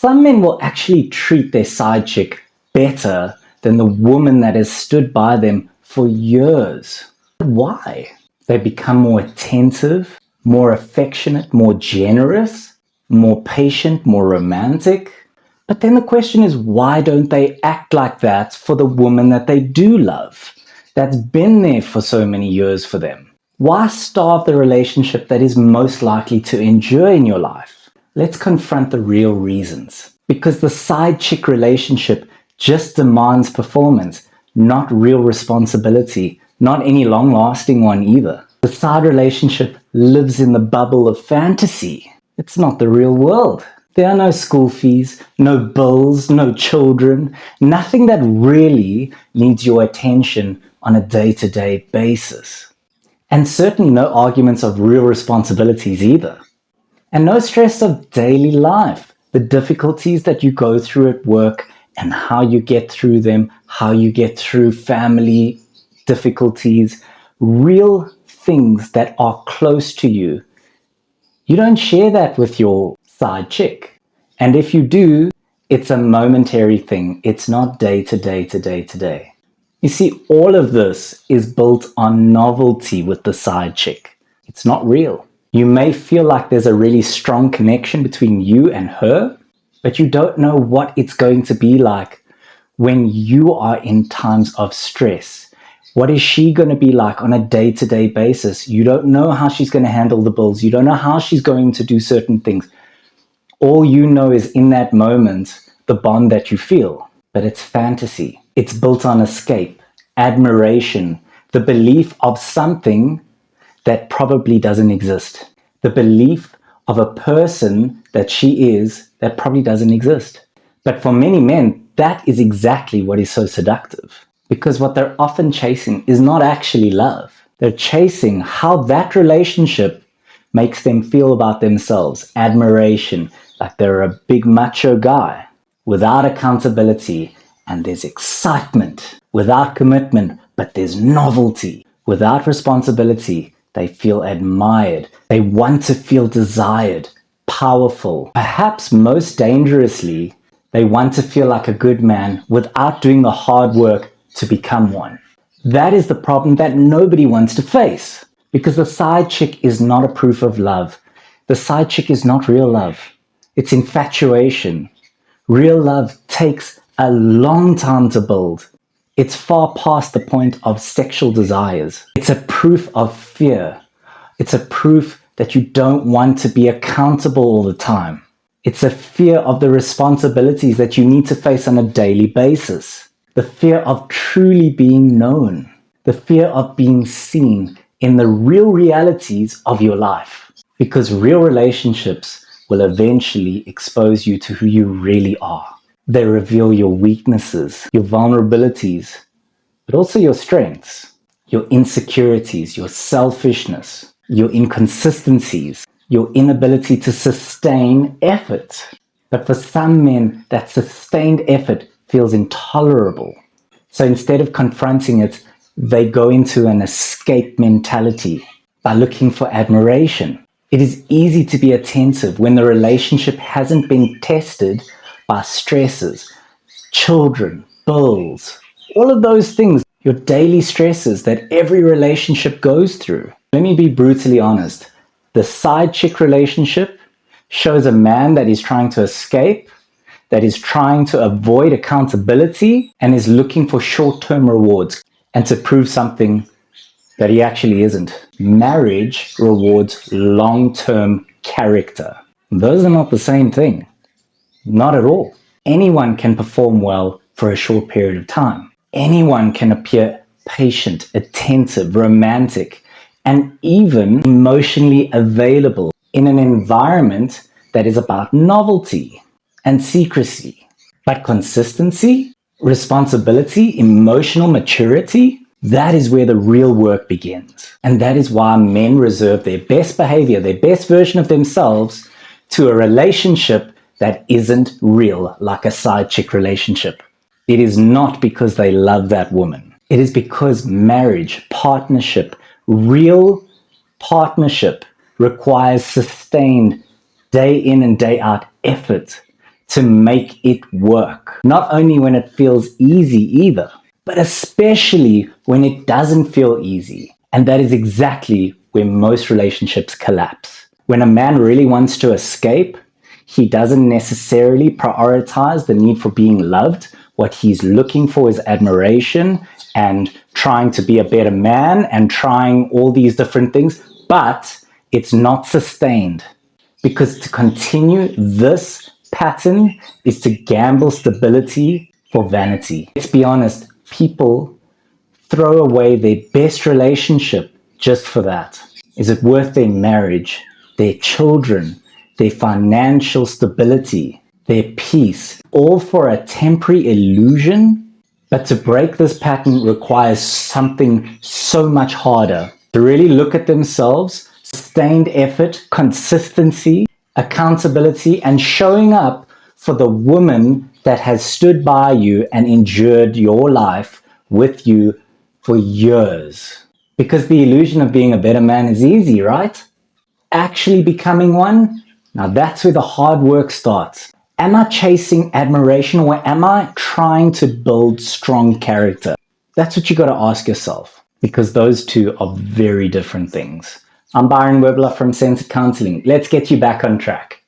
Some men will actually treat their side chick better than the woman that has stood by them for years. Why? They become more attentive, more affectionate, more generous, more patient, more romantic. But then the question is, why don't they act like that for the woman that they do love, that's been there for so many years for them? Why starve the relationship that is most likely to endure in your life? Let's confront the real reasons. Because the side chick relationship just demands performance, not real responsibility, not any long-lasting one either. The side relationship lives in the bubble of fantasy. It's not the real world. There are no school fees, no bills, no children, nothing that really needs your attention on a day-to-day basis. And certainly no arguments of real responsibilities either. And no stress of daily life, the difficulties that you go through at work and how you get through them, how you get through family difficulties, real things that are close to you. You don't share that with your side chick. And if you do, it's a momentary thing. It's not day to day to day to day. You see, all of this is built on novelty with the side chick. It's not real. You may feel like there's a really strong connection between you and her, but you don't know what it's going to be like when you are in times of stress. What is she going to be like on a day-to-day basis? You don't know how she's going to handle the bills. You don't know how she's going to do certain things. All you know is in that moment, the bond that you feel. But it's fantasy. It's built on escape, admiration, the belief of something that probably doesn't exist. The belief of a person that she is that probably doesn't exist. But for many men, that is exactly what is so seductive. Because what they're often chasing is not actually love. They're chasing how that relationship makes them feel about themselves. Admiration, like they're a big macho guy. Without accountability, and there's excitement. Without commitment, but there's novelty. Without responsibility, they feel admired. They want to feel desired, powerful. Perhaps most dangerously, they want to feel like a good man without doing the hard work to become one. That is the problem that nobody wants to face, because the side chick is not a proof of love. The side chick is not real love. It's infatuation. Real love takes a long time to build. It's far past the point of sexual desires. It's a proof of fear. It's a proof that you don't want to be accountable all the time. It's a fear of the responsibilities that you need to face on a daily basis. The fear of truly being known. The fear of being seen in the real realities of your life. Because real relationships will eventually expose you to who you really are. They reveal your weaknesses, your vulnerabilities, but also your strengths, your insecurities, your selfishness, your inconsistencies, your inability to sustain effort. But for some men, that sustained effort feels intolerable. So instead of confronting it, they go into an escape mentality by looking for admiration. It is easy to be attentive when the relationship hasn't been tested by stresses, children, bills, all of those things, your daily stresses that every relationship goes through. Let me be brutally honest. The side chick relationship shows a man that is trying to escape, that is trying to avoid accountability, and is looking for short-term rewards and to prove something that he actually isn't. Marriage rewards long-term character. Those are not the same thing. Not at all. Anyone can perform well for a short period of time. Anyone can appear patient, attentive, romantic, and even emotionally available in an environment that is about novelty and secrecy. But consistency, responsibility, emotional maturity, that is where the real work begins. And that is why men reserve their best behavior, their best version of themselves to a relationship that isn't real, like a side chick relationship. It is not because they love that woman. It is because marriage, partnership, real partnership requires sustained day in and day out effort to make it work. Not only when it feels easy either, but especially when it doesn't feel easy. And that is exactly where most relationships collapse. When a man really wants to escape, he doesn't necessarily prioritize the need for being loved. What he's looking for is admiration and trying to be a better man and trying all these different things, but it's not sustained. Because to continue this pattern is to gamble stability for vanity. Let's be honest, people throw away their best relationship just for that. Is it worth their marriage, their children, their financial stability, their peace, all for a temporary illusion? But to break this pattern requires something so much harder. To really look at themselves, sustained effort, consistency, accountability, and showing up for the woman that has stood by you and endured your life with you for years. Because the illusion of being a better man is easy, right? Actually becoming one, now that's where the hard work starts. Am I chasing admiration or am I trying to build strong character? That's what you got to ask yourself, because those two are very different things. I'm Byron Webler from Counselling. Let's get you back on track.